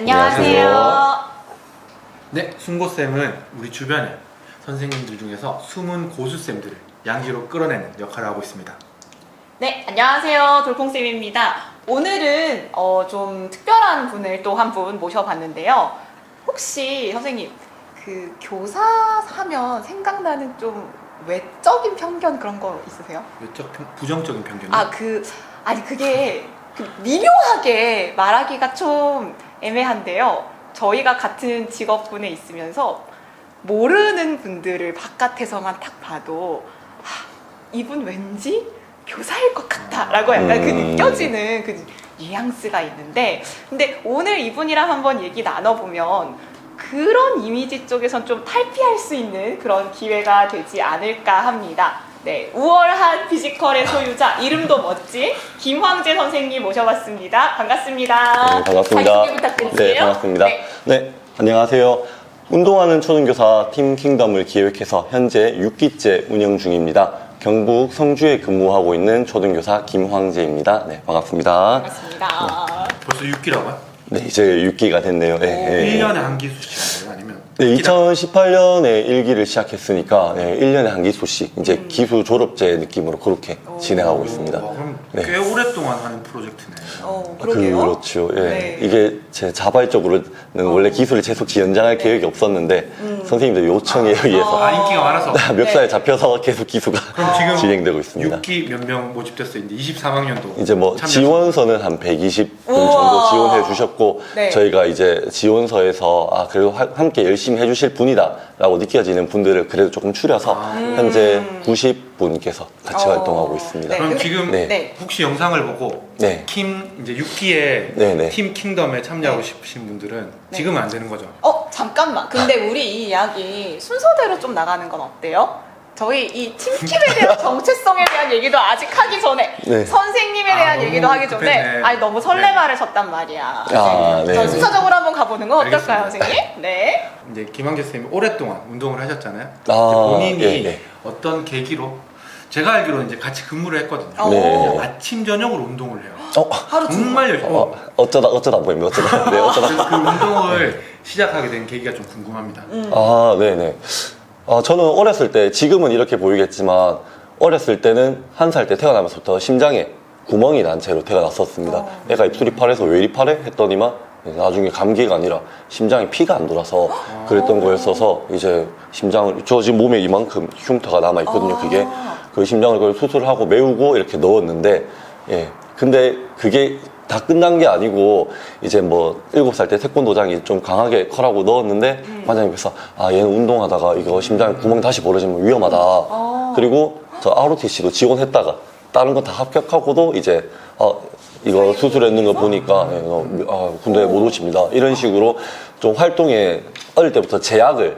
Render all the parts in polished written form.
안녕하세요. 네, 순고쌤은 우리 주변의 선생님들 중에서 숨은 고수쌤들을 양지로 끌어내는 역할을 하고 있습니다. 네, 안녕하세요. 돌콩쌤입니다. 오늘은 좀 특별한 분을 또 한 분 모셔봤는데요. 혹시 선생님, 그 교사 하면 생각나는 좀 외적인 편견 그런 거 있으세요? 부정적인 편견이? 그게 미묘하게 말하기가 좀 애매한데요. 저희가 같은 직업군에 있으면서 모르는 분들을 바깥에서만 딱 봐도 이분 왠지 교사일 것 같다라고 약간 그 느껴지는 그 뉘앙스가 있는데, 근데 오늘 이분이랑 한번 얘기 나눠보면 그런 이미지 쪽에선 좀 탈피할 수 있는 그런 기회가 되지 않을까 합니다. 네, 우월한 피지컬의 소유자, 이름도 멋진 김황재 선생님 모셔봤습니다. 반갑습니다. 네, 반갑습니다. 자기소개 부탁드릴게요. 네, 반갑습니다. 네. 네, 안녕하세요. 운동하는 초등교사 팀 킹덤을 기획해서 현재 6기째 운영 중입니다. 경북 성주에 근무하고 있는 초등교사 김황재입니다. 네, 반갑습니다. 반갑습니다. 벌써 6기라고요? 네, 이제 6기가 됐네요. 네, 1년에 한 기수씩 하는 거예요? 아니면? 네, 2018년에 1기를 시작했으니까 1년에 한 기수씩 이제 기수 졸업제 느낌으로 그렇게 진행하고 있습니다. 그럼 네. 꽤 오랫동안 하는 프로젝트네. 그러게요. 그렇죠. 예. 네. 이게 제 자발적으로는 원래 기술을 계속히 연장할 계획이 없었는데 선생님들 요청에 의해서 인기가 많아서. 멱살에 잡혀서 계속 기수가 그럼 지금 진행되고 있습니다. 6기 몇 명 모집됐어요? 이제 23학년도 이제 뭐 지원서는 한 120분 우와. 정도 지원해 주셨고 네. 저희가 이제 지원서에서 그래도 함께 열심히 해주실 분이다 라고 느껴지는 분들을 그래도 조금 추려서 현재 90분께서 같이 활동하고 있습니다. 네. 그럼 지금 네. 혹시 영상을 보고 네. 이제 6기에 네. 팀 킹덤에 참여하고 싶으신 분들은 지금은 안 되는 거죠? 잠깐만. 근데 우리 이 이야기 순서대로 좀 나가는 건 어때요? 저희 이 팀킴에 대한 정체성에 대한 얘기도 아직 하기 전에 네. 선생님에 대한 너무 얘기도 하기 전에 급했네. 너무 설레발을 쳤단 말이야. 네. 저 순서적으로 한번 가보는 건 어떨까요, 알겠습니다. 선생님? 네. 이제 김한계 선생님이 오랫동안 운동을 하셨잖아요. 아, 본인이 예. 어떤 계기로 제가 알기로 이제 같이 근무를 했거든요. 네. 아침 저녁으로 운동을 해요. 하루 정말 열심히. 어쩌다 보입니다. 어쩌다. 네, 어쩌다. 그래서 그 운동을 시작하게 된 계기가 좀 궁금합니다. 네네. 저는 어렸을 때, 지금은 이렇게 보이겠지만, 어렸을 때는 1살 때 태어나면서부터 심장에 구멍이 난 채로 태어났었습니다. 애가 입술이 파래서 왜 이리 파래? 했더니만, 나중에 감기가 아니라 심장에 피가 안 돌아서 그랬던 거였어서, 이제 심장을, 저 지금 몸에 이만큼 흉터가 남아있거든요, 그게. 그 심장을 그걸 수술하고 메우고 이렇게 넣었는데, 근데 그게 다 끝난 게 아니고 이제 뭐 7살 때 태권도장이 좀 강하게 커라고 넣었는데 과장님께서 얘는 운동하다가 이거 심장에 구멍 다시 벌어지면 위험하다. 그리고 저 ROTC도 지원했다가 다른 건 다 합격하고도 이제 이거 수술했는 거 보니까 군대에 못 오십니다. 이런 식으로 좀 활동에 어릴 때부터 제약을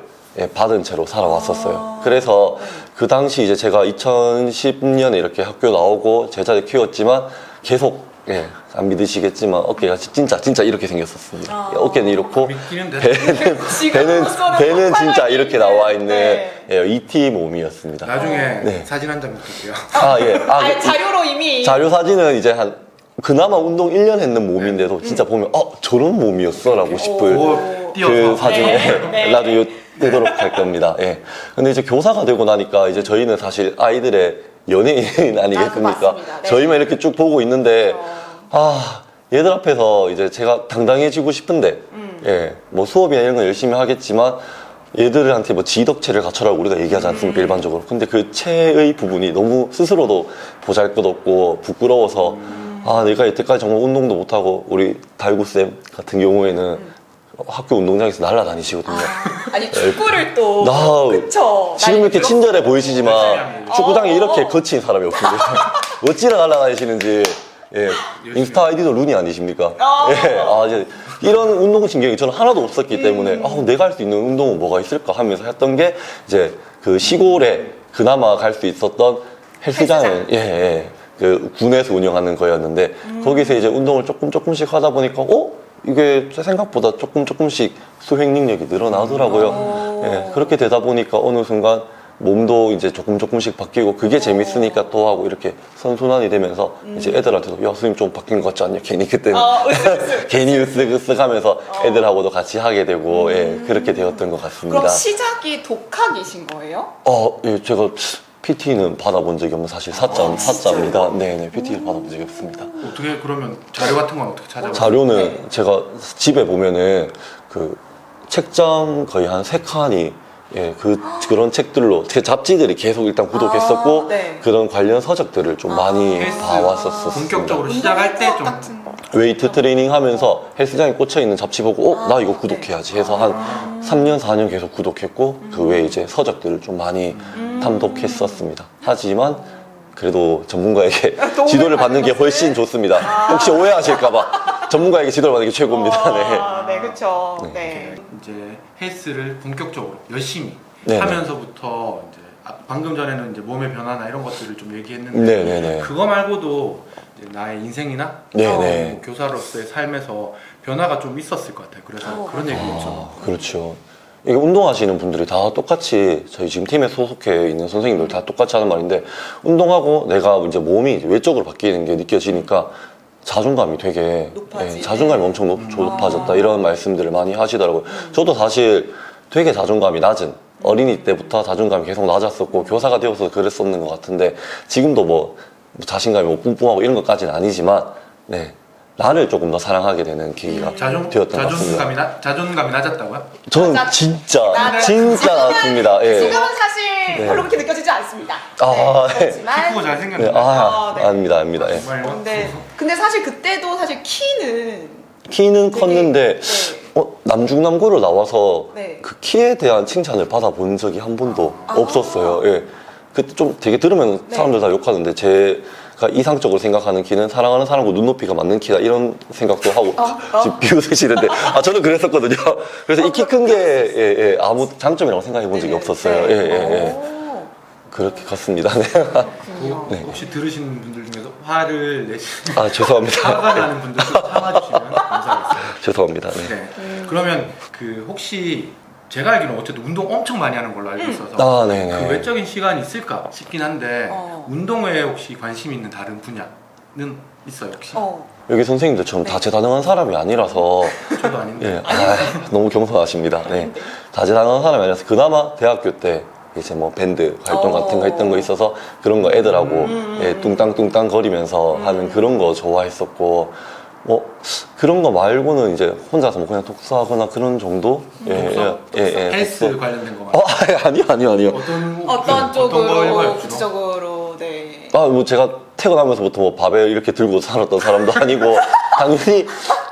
받은 채로 살아왔었어요. 그래서 그 당시 이제 제가 2010년에 이렇게 학교 나오고 제자를 키웠지만 계속 안 믿으시겠지만 어깨가 진짜 이렇게 생겼었습니다. 어깨는 이렇고 믿기는데. 배는 진짜 이렇게 나와 있는 ET 몸이었습니다. 나중에 사진 한 장 붙을게요. 자료로 이미. 자료 사진은 이제 그나마 운동 1년 했는 몸인데도 진짜 보면 저런 몸이었어 라고 싶을 그 사진에 나중에 뜨도록 할 겁니다. 근데 이제 교사가 되고 나니까 이제 저희는 사실 아이들의 연예인 아니겠습니까? 맞습니다. 네. 저희만 이렇게 쭉 보고 있는데 얘들 앞에서 이제 제가 당당해지고 싶은데 뭐 수업이나 이런 건 열심히 하겠지만 얘들한테 뭐 지덕체를 갖춰라고 우리가 얘기하지 않습니까, 일반적으로. 근데 그 체의 부분이 너무 스스로도 보잘것없고 부끄러워서 내가 이때까지 정말 운동도 못하고 우리 달구쌤 같은 경우에는 학교 운동장에서 날아다니시거든요. 축구를 또. 그쵸. 지금 이렇게 친절해 보이시지만 축구장에 이렇게 거친 사람이 없습니다. 어찌나 날아다니시는지. 인스타 아이디도 룬이 아니십니까? 이제 이런 운동신경이 저는 하나도 없었기 때문에 내가 할 수 있는 운동은 뭐가 있을까 하면서 했던 게 이제 그 시골에 그나마 갈 수 있었던 헬스장을 그 군에서 운영하는 거였는데 거기서 이제 운동을 조금씩 하다 보니까 이게 조금씩 수행 능력이 늘어나더라고요. 그렇게 되다 보니까 어느 순간 몸도 이제 조금씩 바뀌고 그게 재밌으니까 또 하고 이렇게 선순환이 되면서 이제 애들한테도 야 선생님 좀 바뀐 것 같지 않냐 괜히 그때는 괜히 으쓱으쓱 하면서 애들하고도 같이 하게 되고 예, 그렇게 되었던 것 같습니다. 그럼 시작이 독학이신 거예요? 예, 제가 PT는 받아본 적이 없는 사실 사자입니다. 네네, PT를 받아본 적이 없습니다. 어떻게 그러면 자료 같은 건 어떻게 찾아봐요? 자료는 네. 제가 집에 보면은 그 책장 거의 한 3칸이 예, 그런 책들로 제 잡지들이 계속 일단 구독했었고 네. 그런 관련 서적들을 좀 많이 헬스 봐왔었습니다. 본격적으로 시작할 때 좀 같은 웨이트 트레이닝 하면서 헬스장에 꽂혀있는 잡지 보고 나 이거 구독해야지 해서 한 3년 4년 계속 구독했고 그 외에 이제 서적들을 좀 많이 탐독했었습니다. 하지만 그래도 전문가에게 도움을 지도를 받는 게 받는 훨씬 것은? 좋습니다. 혹시 오해하실까봐 전문가에게 지도를 받는 게 최고입니다. 네. 네, 그렇죠. 네. 이제 헬스를 본격적으로 열심히 네네. 하면서부터 이제 방금 전에는 이제 몸의 변화나 이런 것들을 좀 얘기했는데 네네네. 그거 말고도 이제 나의 인생이나 네네. 뭐 교사로서의 삶에서 변화가 좀 있었을 것 같아요. 그래서 그런 얘기 좀 그렇죠. 이게 운동하시는 분들이 다 똑같이 저희 지금 팀에 소속해 있는 선생님들 다 똑같이 하는 말인데 운동하고 내가 이제 몸이 이제 외적으로 바뀌는 게 느껴지니까 자존감이 되게 높아지. 자존감이 엄청 높아졌다 이런 말씀들을 많이 하시더라고요. 저도 사실 되게 자존감이 낮은 어린이 때부터 자존감이 계속 낮았었고 교사가 되어서 그랬었는 것 같은데 지금도 뭐 자신감이 뭐 뿜뿜하고 이런 것까지는 아니지만 네. 나를 조금 더 사랑하게 되는 계기가 되었던 것 같습니다. 자존감이 낮았다고요? 저는 낮- 진짜 낮았죠. 낮습니다. 예. 지금은 사실 네. 별로 그렇게 느껴지지 않습니다. 아, 네. 그렇지만 피부가 네, 잘생겼는데 네. 아닙니다. 예. 정말요? 근데 사실 그때도 사실 키는 키는 되게- 컸는데 네. 남중남고를 나와서 네. 그 키에 대한 칭찬을 받아본 적이 한 번도 없었어요. 예. 그때 좀 되게 들으면 네. 사람들 다 욕하는데 제가 이상적으로 생각하는 키는 사랑하는 사람과 눈높이가 맞는 키다 이런 생각도 하고 지금 비웃으시는데 저는 그랬었거든요. 그래서 이 키 큰 게 아무 장점이라고 생각해 본 적이 네. 없었어요. 네. 예. 오. 그렇게 갔습니다. 네. 그렇군요. 네. 혹시 들으시는 분들 중에서 화를 내시는 죄송합니다. 화가 나는 분들 좀 참아주시면 감사하겠습니다. 죄송합니다. 네. 네. 그러면 그 혹시 제가 알기로는 어쨌든 운동 엄청 많이 하는 걸로 알고 있어서 네네. 그 외적인 시간이 있을까 싶긴 한데 어. 운동 외에 혹시 관심 있는 다른 분야는 있어요 혹시? 여기 선생님들처럼 네. 다재다능한 사람이 아니라서 저도 아닌데 예, 너무 겸손하십니다. 네. 다재다능한 사람이 아니라서 그나마 대학교 때 이제 뭐 밴드 활동 같은 거 했던 거 있어서 그런 거 애들하고 예, 뚱땅뚱땅 거리면서 하는 그런 거 좋아했었고 뭐 그런 거 말고는 이제 혼자서 뭐 그냥 독서하거나 그런 정도? 독서? 헬스 독서. 관련된 거 아니요. 어떤 거에 쪽으로 주로? 구체적으로 네. 뭐 제가 태어나면서부터 뭐 밥에 이렇게 들고 살았던 사람도 아니고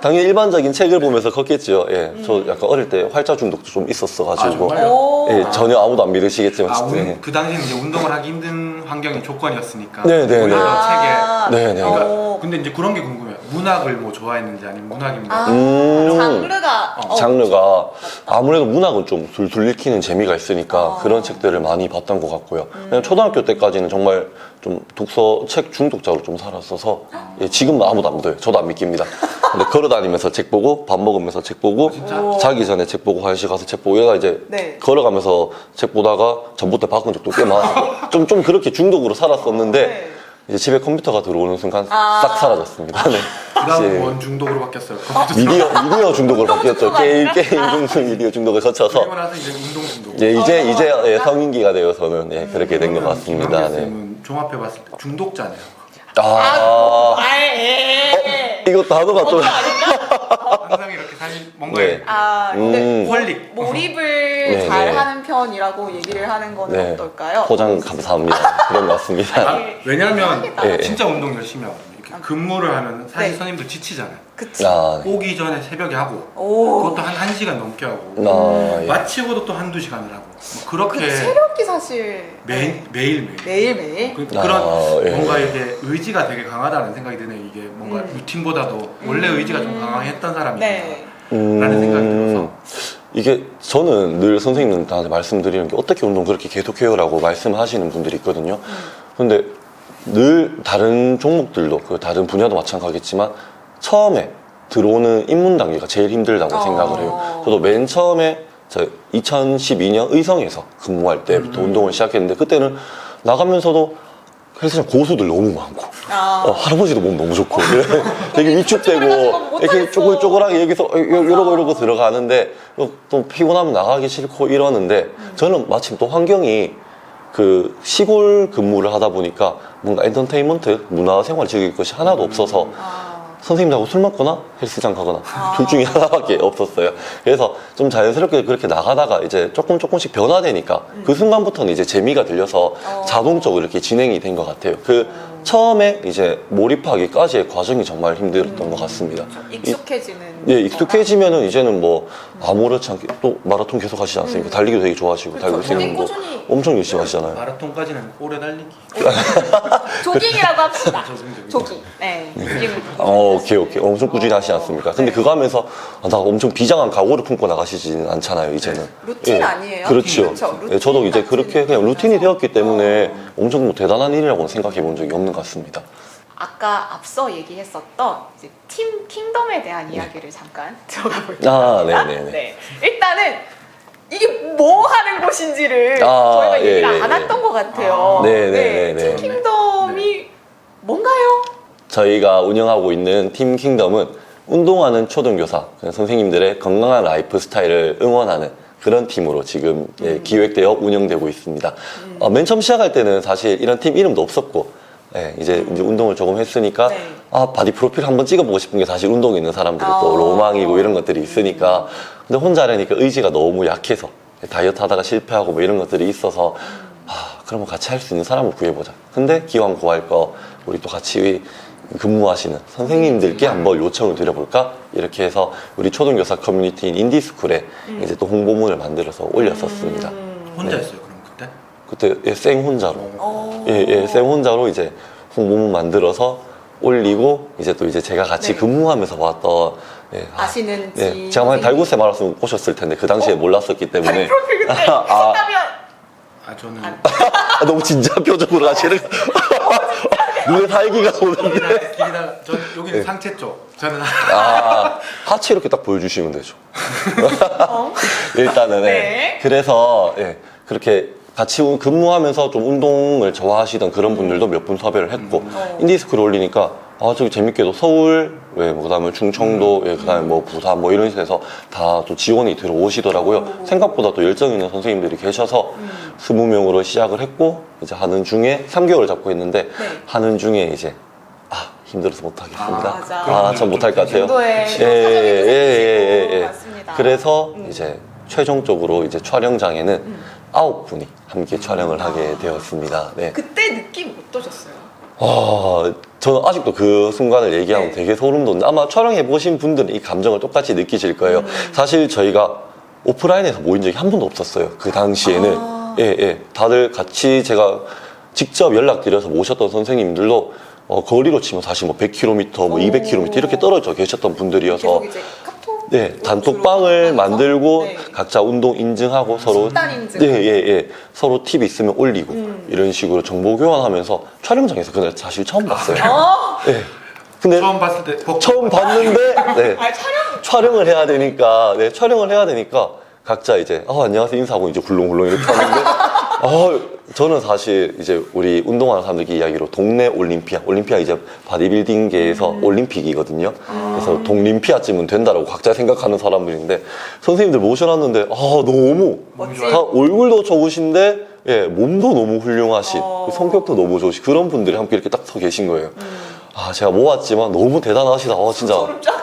당연히 일반적인 책을 보면서 컸겠죠. 예, 저 약간 어릴 때 활자 중독도 좀 있었어가지고 정말요? 오. 예, 전혀 아무도 안 믿으시겠지만 진짜, 그 당시는 이제 운동을 하기 힘든 환경이 조건이었으니까 네네네. 오히려 아. 네네. 그러니까 오. 근데 이제 그런 게 궁금해요. 문학을 뭐 좋아했는지 아니면 문학입니다. 아, 음. 장르가 장르가 아무래도 문학은 좀 술술 읽히는 재미가 있으니까 그런 책들을 많이 봤던 것 같고요. 그냥 초등학교 때까지는 정말 좀 독서 책 중독자로 좀 살았어서 예, 지금은 아무도 안 믿어요. 저도 안 믿깁니다. 근데 걸어다니면서 책 보고 밥 먹으면서 책 보고 진짜? 자기 전에 책 보고 화장실 가서 책 보고 얘가 이제 네. 걸어가면서 책 보다가 전봇대 바꾼 적도 꽤 많았고 좀 그렇게 중독으로 살았었는데 네. 이제 집에 컴퓨터가 들어오는 순간 아. 싹 사라졌습니다. 네. 그다음 이제 원 중독으로 바뀌었어요. 미디어 중독으로 바뀌었죠. 중독 아닌가? 게임 중독, 미디어 중독을 거쳐서 그리고 나서 이제 운동 중독. 예, 이제 예, 성인기가 되어서는 예, 그렇게 된 것 같습니다. 김한길 네. 쌤은 종합해봤을 때 중독자네요. 이거 단어가 좀 항상 이렇게 사실 뭔가 네. 근데 홀릭. 몰입을 네, 잘 네. 하는 편이라고 얘기를 하는 거는 네, 어떨까요? 포장 감사합니다. 그런 것 같습니다. 왜냐면 하겠다. 예. 진짜 운동 열심히 하거든요. 이렇게 근무를 하면 사실 네. 선생님들 지치잖아요. 그치. 네. 오기 전에 새벽에 하고 오. 그것도 한 1시간 넘게 하고 예. 마치고도 또 한두 시간을 하고 뭐 그렇게 그 체력이 사실 매일매일 매일매일 그런 예. 뭔가 이게 의지가 되게 강하다는 생각이 드네요. 이게 뭔가 루틴보다도 원래 의지가 좀 강했던 사람이구나 네. 라는 생각이 들어서 이게 저는 늘 선생님들한테 말씀드리는 게 어떻게 운동 그렇게 계속해요라고 말씀하시는 분들이 있거든요. 근데 늘 다른 종목들도 그 다른 분야도 마찬가지겠지만 처음에 들어오는 입문 단계가 제일 힘들다고 생각을 해요. 저도 맨 처음에 저 2012년 의성에서 근무할 때부터 운동을 시작했는데 그때는 나가면서도 헬스장 고수들 너무 많고 할아버지도 몸 너무 좋고 되게 위축되고 이렇게 쪼글쪼글하게 여기서 이러고 들어가는데 또 피곤하면 나가기 싫고 이러는데 저는 마침 또 환경이 그 시골 근무를 하다 보니까 뭔가 엔터테인먼트, 문화생활 즐길 것이 하나도 없어서 선생님하고 술 먹거나 헬스장 가거나 둘 중에 하나밖에 없었어요. 그래서 좀 자연스럽게 그렇게 나가다가 이제 조금씩 변화되니까 그 순간부터는 이제 재미가 들려서 자동적으로 이렇게 진행이 된 것 같아요. 그 처음에 이제 몰입하기까지의 과정이 정말 힘들었던 것 같습니다. 익숙해지는. 예, 익숙해지면은 이제는 뭐 아무렇지 않게 또 마라톤 계속 하시지 않습니까? 달리기도 되게 좋아하시고 그렇죠. 달리기도 꾸준히. 엄청 열심히 하시잖아요. 마라톤까지는 오래 달리기. 조깅이라고 합시다. 조깅. 조깅. 네. 조깅. 오케이. 엄청 꾸준히 하시지 않습니까? 근데 네. 그거 하면서 나 엄청 비장한 각오를 품고 나가시지는 않잖아요, 이제는. 루틴 예, 아니에요? 그렇죠. 그렇죠. 루틴 예, 저도 이제 같은 그렇게 그냥 루틴이 느낌이라서. 되었기 때문에 엄청 뭐 대단한 일이라고는 생각해 본 적이 없는 것 같습니다. 아까 앞서 얘기했었던 이제 팀 킹덤에 대한 이야기를 잠깐 들어가 볼게요. 네네네. 네. 일단은 이게 뭐 하는 곳인지를 저희가 얘기를 안 했던 것 같아요. 네네네네. 팀 킹덤이 뭔가요? 저희가 운영하고 있는 팀 킹덤은 운동하는 초등교사, 선생님들의 건강한 라이프 스타일을 응원하는 그런 팀으로 지금 기획되어 운영되고 있습니다. 맨 처음 시작할 때는 사실 이런 팀 이름도 없었고, 이제 운동을 조금 했으니까, 네. 바디 프로필 한번 찍어보고 싶은 게 사실 운동에 있는 사람들이 또 로망이고 이런 것들이 있으니까, 근데 혼자 하려니까 의지가 너무 약해서, 다이어트 하다가 실패하고 뭐 이런 것들이 있어서, 그러면 같이 할 수 있는 사람을 구해보자. 근데 기왕 구할 거, 우리 또 같이 근무하시는 선생님들께 한번 요청을 드려볼까? 이렇게 해서 우리 초등교사 커뮤니티인 인디스쿨에 이제 또 홍보문을 만들어서 올렸었습니다. 혼자 네. 했어요, 그럼 그때? 그때 쌩 혼자로. 쌩 혼자로 이제 홍보문 만들어서 올리고 이제 또 이제 제가 같이 네. 근무하면서 봤던 아시는지. 제가 만약 달구쌤 알았으면 꼬셨을 텐데 그 당시에 몰랐었기 때문에 다리 프로필 그때 있었다면 저는 너무 진지한 표정으로 하시는 눈에 살기가 오는데 저 여기는 상체 쪽. 저는 하체 이렇게 딱 보여주시면 되죠. 일단은 네. 그래서 그렇게 같이 근무하면서 좀 운동을 좋아하시던 그런 분들도 몇 분 섭외를 했고 인디스쿨 올리니까 저기 재밌게도 서울, 그다음에 충청도, 그다음에 뭐 부산 뭐 이런 데서 다 또 지원이 들어오시더라고요. 생각보다 또 열정 있는 선생님들이 계셔서 20명으로 시작을 했고 이제 하는 중에 3개월 잡고 했는데 하는 중에 이제 힘들어서 못하겠습니다. 맞아. 전 못할 것 같아요. 정도의 예. 맞습니다. 그래서 이제 최종적으로 이제 촬영장에는 9분이 함께 촬영을 하게 되었습니다. 네. 그때 느낌 어떠셨어요? 저는 아직도 그 순간을 얘기하면 네. 되게 소름 돋는데 아마 촬영해보신 분들은 이 감정을 똑같이 느끼실 거예요. 사실 저희가 오프라인에서 모인 적이 한 번도 없었어요. 그 당시에는. 다들 같이 제가 직접 연락드려서 모셨던 선생님들도 거리로 치면 사실 뭐 100km, 뭐 200km 이렇게 떨어져 계셨던 분들이어서 계속 이제 카톡 단톡방을 만들고 네. 각자 운동 인증하고 서로 집단 인증. 서로 팁 있으면 올리고 이런 식으로 정보 교환하면서 촬영장에서 그날 사실 처음 봤어요. 근데 처음 봤을 때 처음 봤는데 촬영 촬영을 해야 되니까 각자 이제 안녕하세요 인사하고 이제 굴렁굴렁 이렇게 하는데 저는 사실 이제 우리 운동하는 사람들끼리 이야기로 동네 올림피아 이제 바디빌딩계에서 올림픽이거든요. 그래서 동림피아쯤은 된다라고 각자 생각하는 사람들인데 선생님들 모셔놨는데 너무 멋지. 다 얼굴도 좋으신데 몸도 너무 훌륭하신 성격도 너무 좋으신 그런 분들이 함께 이렇게 딱 서 계신 거예요. 제가 모았지만 너무 대단하시다. 진짜. 소름 쫙.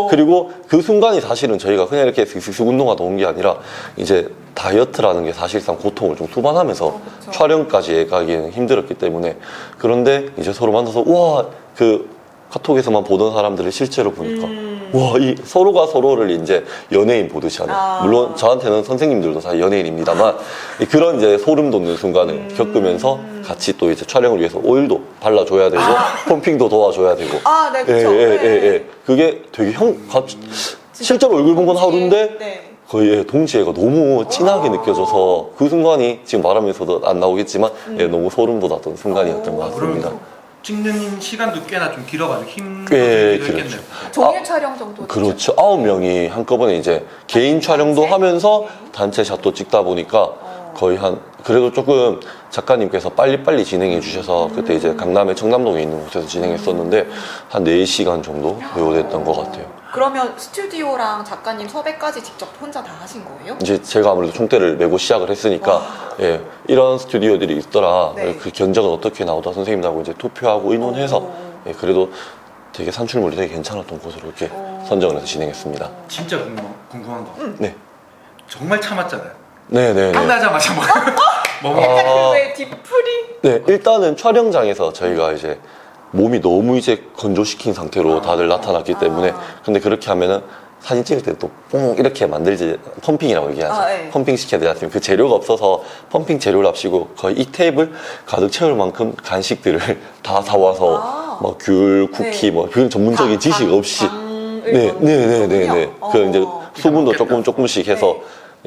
그리고 그 순간이 사실은 저희가 그냥 이렇게 슥슥슥 운동하다 온 게 아니라 이제 다이어트라는 게 사실상 고통을 좀 수반하면서 그쵸. 촬영까지 가기에는 힘들었기 때문에 그런데 이제 서로 만나서 그 카톡에서만 보던 사람들을 실제로 보니까 이 서로가 서로를 이제 연예인 보듯이 하는 물론 저한테는 선생님들도 다 연예인입니다만 그런 이제 소름 돋는 순간을 겪으면서 같이 또 이제 촬영을 위해서 오일도 발라줘야 되고 펌핑도 도와줘야 되고 네, 그렇죠. 그게 되게 실제로 얼굴 본 건 하루인데 거의 동지애가 너무 진하게 느껴져서 그 순간이 지금 말하면서도 안 나오겠지만 너무 소름 돋았던 순간이었던 것 같습니다. 그러면 찍는 시간도 꽤나 좀 길어가지고 꽤 힘들기도 길었죠. 했겠네요. 종일 촬영 정도. 그렇죠. 9명이 한꺼번에 이제 개인 촬영도 단체? 하면서 네. 단체 샷도 찍다 보니까 거의 그래도 조금 작가님께서 빨리빨리 진행해 주셔서 그때 이제 강남의 청담동에 있는 곳에서 진행했었는데 한 4시간 정도 소요됐던 것 같아요. 그러면 스튜디오랑 작가님 섭외까지 직접 혼자 다 하신 거예요? 이제 제가 아무래도 총대를 메고 시작을 했으니까 예, 이런 스튜디오들이 있더라. 네. 그 견적은 어떻게 나오다 선생님하고 이제 투표하고 의논해서 예, 그래도 되게 산출물이 되게 괜찮았던 곳으로 이렇게 선정을 해서 진행했습니다. 진짜 궁금한 거. 네. 정말 참았잖아요. 네네네. 끝나자마자 뭐 약간 아. 그왜 뒤풀이? 네, 일단은 촬영장에서 저희가 이제 몸이 너무 이제 건조시킨 상태로 다들 나타났기 때문에 근데 그렇게 하면은 사진 찍을 때 또 뽕 이렇게 만들지 펌핑이라고 얘기하죠. 네. 펌핑 시켜야 되지 않습니까? 그 재료가 없어서 펌핑 재료를 합시고 거의 이 테이블 가득 채울 만큼 간식들을 다 사와서 뭐 귤, 쿠키 네. 뭐 그런 전문적인 지식 없이 네네네네네. 그 이제 수분도 조금씩 해서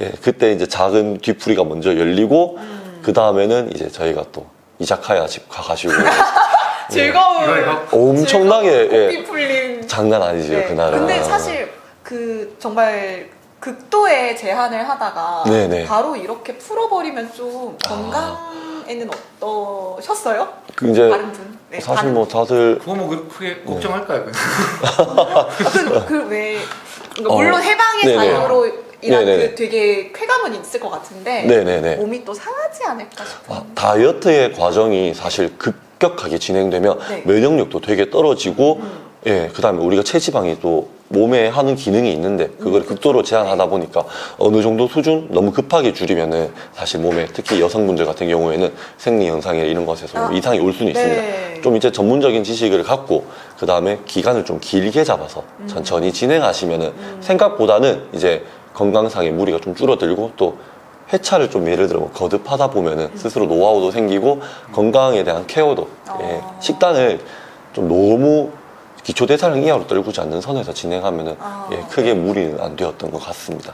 예, 그때 이제 작은 뒤풀이가 먼저 열리고 그 다음에는 이제 저희가 또 이자카야 집 가가지고 즐거운 이거. 엄청나게 즐거운 예, 꽃이 풀린. 장난 아니죠 네. 그날은. 근데 사실 그 정말 극도의 제한을 하다가 네네. 바로 이렇게 풀어버리면 좀 건강에는 어떠셨어요? 그 이제 다른 분? 네, 사실 다른 뭐 다들 그거 뭐 크게 걱정할까요? 그왜 물론 해방의 네네. 자유로 인한 네네네. 그 되게 쾌감은 있을 것 같은데 네네네. 몸이 또 상하지 않을까 싶어요. 다이어트의 과정이 사실 급격하게 진행되면 네. 면역력도 되게 떨어지고 예, 그다음에 우리가 체지방이 또 몸에 하는 기능이 있는데 그걸 극도로 제한하다 보니까 어느 정도 수준 너무 급하게 줄이면은 사실 몸에 특히 여성분들 같은 경우에는 생리 현상이나 이런 것에서 이상이 올 수는 네. 있습니다. 좀 이제 전문적인 지식을 갖고 그다음에 기간을 좀 길게 잡아서 천천히 진행하시면은 생각보다는 이제 건강상의 무리가 좀 줄어들고 또 회차를 좀 예를 들어 뭐 거듭하다 보면은 스스로 노하우도 생기고 건강에 대한 케어도 예, 식단을 좀 너무 기초대사량 이하로 떨구지 않는 선에서 진행하면은 예, 크게 무리는 안 되었던 것 같습니다.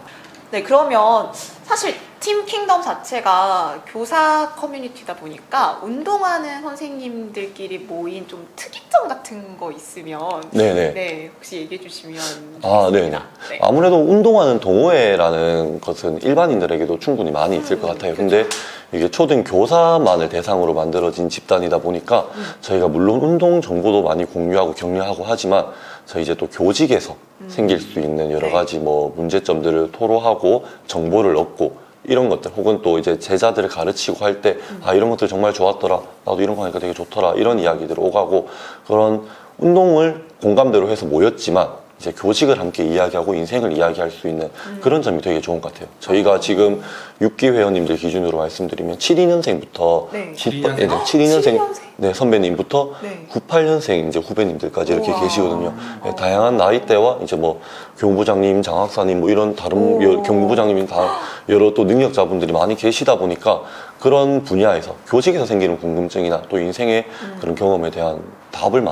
네, 그러면 사실 팀 킹덤 자체가 교사 커뮤니티다 보니까 운동하는 선생님들끼리 모인 좀 특이점 같은 거 있으면 네네. 네, 혹시 얘기해 주시면 아, 네네. 좋겠습니다. 네. 아무래도 운동하는 동호회라는 것은 일반인들에게도 충분히 많이 있을 것 같아요. 근데 이게 초등 교사만을 대상으로 만들어진 집단이다 보니까 저희가 물론 운동 정보도 많이 공유하고 격려하고 하지만 저희 이제 또 교직에서 생길 수 있는 여러 네. 가지 뭐 문제점들을 토로하고 정보를 얻고 이런 것들 혹은 또 이제 제자들을 가르치고 할 때 아 이런 것들 정말 좋았더라 나도 이런 거 하니까 되게 좋더라 이런 이야기들 오가고 그런 운동을 공감대로 해서 모였지만 이제 교직을 함께 이야기하고 인생을 이야기할 수 있는 그런 점이 되게 좋은 것 같아요. 저희가 지금 6기 회원님들 기준으로 말씀드리면 72년생부터 네. 72년생 네, 선배님부터 네. 98년생 이제 후배님들까지 이렇게 우와. 계시거든요. 네, 다양한 나이대와 이제 뭐 교무부장님, 장학사님 뭐 이런 다른 오. 경무부장님이 다 여러 또 능력자분들이 많이 계시다 보니까 그런 분야에서 교직에서 생기는 궁금증이나 또 인생의 그런 경험에 대한 답을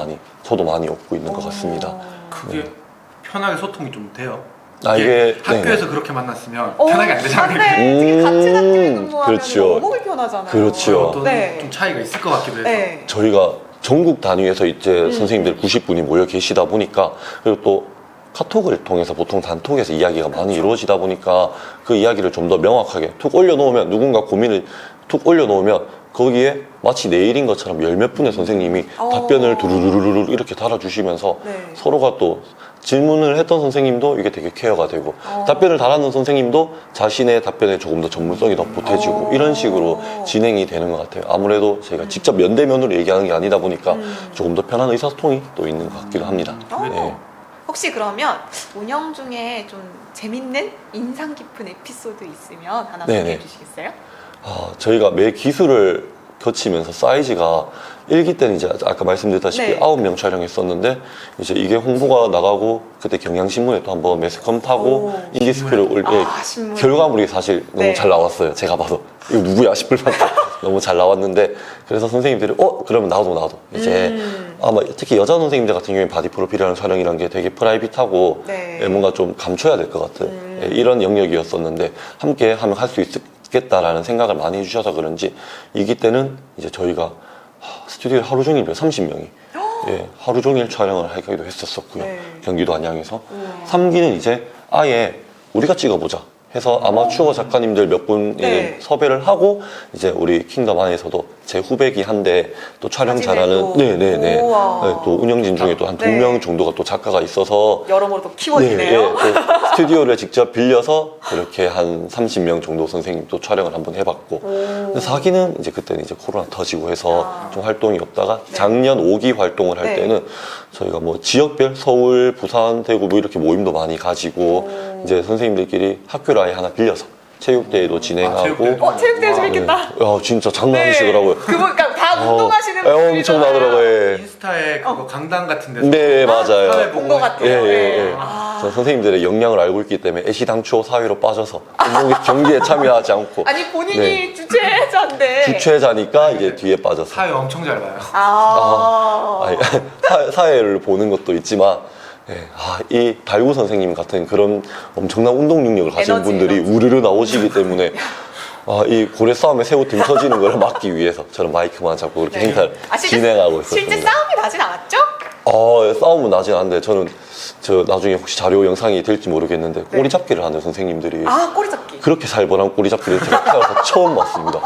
저도 많이 얻고 있는 것 같습니다. 그게 편하게 소통이 좀 돼요. 아, 이게 학교에서 네. 그렇게 만났으면 편하게 안 되잖아요. 네, 같은 학교에 근무하면 그렇죠. 너무 불편하잖아요. 그렇죠. 또 네. 좀 차이가 있을 것 같기도 해서. 네. 저희가 전국 단위에서 이제 선생님들 90분이 모여 계시다 보니까 그리고 또 카톡을 통해서 보통 단톡에서 이야기가 많이 이루어지다 보니까 그 이야기를 좀 더 명확하게 툭 올려놓으면 누군가 고민을 툭 올려놓으면 거기에 마치 내일인 것처럼 열 몇 분의 선생님이 답변을 두루루루루 이렇게 달아주시면서 네. 서로가 또 질문을 했던 선생님도 이게 되게 케어가 되고 답변을 달았는 선생님도 자신의 답변에 조금 더 전문성이 더 보태지고 이런 식으로 진행이 되는 것 같아요. 아무래도 저희가 직접 면대면으로 얘기하는 게 아니다 보니까 조금 더 편한 의사소통이 또 있는 것 같기도 합니다. 네. 혹시 그러면 운영 중에 좀 재밌는 인상 깊은 에피소드 있으면 하나 네네. 소개해 주시겠어요? 저희가 매 기술을 거치면서 사이즈가 1기 때는 이제 아까 말씀드렸다시피 네. 9명 촬영했었는데 이제 이게 홍보가 나가고 그때 경향신문에 또 한번 매스컴 타고 오. 인디스크를 신문. 결과물이 사실 너무 네. 잘 나왔어요. 제가 봐도 이거 누구야 싶을 만큼 너무 잘 나왔는데 그래서 선생님들이 그러면 나도 이제 아마 특히 여자 선생님들 같은 경우에 바디 프로필이라는 촬영이라는 게 되게 프라이빗하고 네. 뭔가 좀 감춰야 될 것 같은 이런 영역이었었는데 함께 하면 할 수 있겠다라는 생각을 많이 해주셔서 그런지 이기 때는 이제 저희가 스튜디오에 하루 종일 30명이 예, 하루 종일 촬영을 하기도 했었었고요. 네. 경기도 안양에서. 우와. 3기는 이제 아예 우리가 찍어보자 해서 아마추어 작가님들 몇 분 네. 섭외를 하고 이제 우리 킹덤 안에서도 제 후배기 한데 또 촬영 잘하는 사진에도. 네네네 우와. 네, 또 운영진 중에 또 한 두 네. 명 정도가 또 작가가 있어서 여러모로 또 키워지네요. 네, 또 스튜디오를 직접 빌려서 그렇게 한 30명 정도 선생님도 촬영을 한번 해봤고 근데 4기는 이제 그때는 이제 코로나 터지고 해서 아. 좀 활동이 없다가 네. 작년 5기 활동을 할 네. 때는 저희가 뭐 지역별 서울, 부산, 대구 뭐 이렇게 모임도 많이 가지고 이제 선생님들끼리 학교를 아예 하나 빌려서 체육대회도 진행하고 체육대회도. 체육대회 재밌겠다. 야 진짜 장난 아니시더라고요. 그러니까 다 운동하시는 분들이 엄청나더라고요. 예. 인스타에 그거 강당 같은 데서 네 맞아요. 사회 본 것 같아요. 예, 예, 네. 예. 아. 저 선생님들의 역량을 알고 있기 때문에 애시당초 사회로 빠져서 운동 경기에 참여하지 않고 아니 본인이 네. 주최자인데. 주최자니까 이제 뒤에 빠져서 사회 엄청 잘 봐요. 아. 아니, 사회를 보는 것도 있지만 예, 이 달구 선생님 같은 그런 엄청난 운동 능력을 가진 에너지, 분들이 에너지. 우르르 나오시기 때문에 이 고래 싸움에 새우 등 터지는 걸 막기 위해서 저는 마이크만 잡고 그렇게 네. 행사를 실제- 진행하고 있었습니다. 실제 싸움이 나진 않았죠? 싸움은 나진 않는데 저는 저 나중에 혹시 자료 영상이 될지 모르겠는데 네. 꼬리잡기를 하는 선생님들이 아 꼬리잡기. 그렇게 살벌한 꼬리잡기를 제가 태어나서 처음 봤습니다.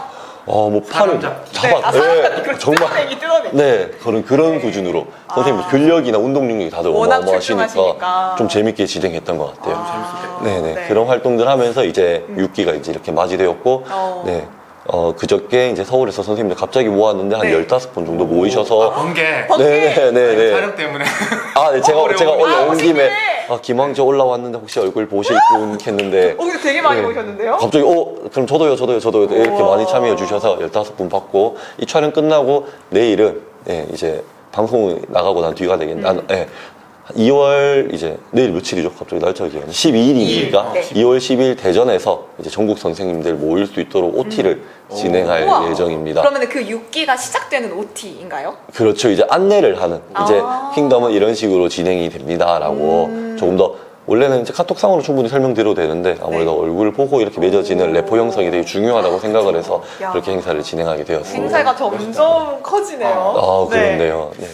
뭐 팔을 사람잡기. 네, 잡아, 사람 예, 잡기. 그걸 정말 뜯어내기. 네 그런 네. 수준으로 아. 선생님 근력이나 운동 능력이 다들 워낙 어마어마하시니까 출중하시니까. 좀 재밌게 진행했던 것 같아요. 아. 네네 네. 그런 활동들 하면서 이제 6기가 이제 이렇게 맞이되었고 어. 네. 그저께 이제 서울에서 선생님들 갑자기 모았는데 한 네. 15분 정도 모이셔서 번개 네네네 촬영 때문에 네, 제가 원래 온 오신 김에 김에. 김황제 올라왔는데 혹시 얼굴 보실 분 했는데 근데 되게 많이 네. 오셨는데요? 갑자기 그럼 저도요 이렇게 우와. 많이 참여해 주셔서 15분 받고 이 촬영 끝나고 내일은 이제 방송 나가고 난 뒤가 되겠네 2월 이제 내일 며칠이죠? 갑자기 날짜가 기억나 12일이니까 네. 2월 10일 대전에서 이제 전국 선생님들 모일 수 있도록 OT를 진행할 우와. 예정입니다. 그러면 그 6기가 시작되는 OT인가요? 그렇죠. 이제 안내를 하는 이제 아. 킹덤은 이런 식으로 진행이 됩니다라고 조금 더 원래는 이제 카톡상으로 충분히 설명드려도 되는데 아무래도 네. 얼굴 보고 이렇게 맺어지는 래퍼 형성이 되게 중요하다고 생각을 해서 야. 그렇게 행사를 진행하게 되었습니다. 행사가 점점 커지네요. 그런데요. 네.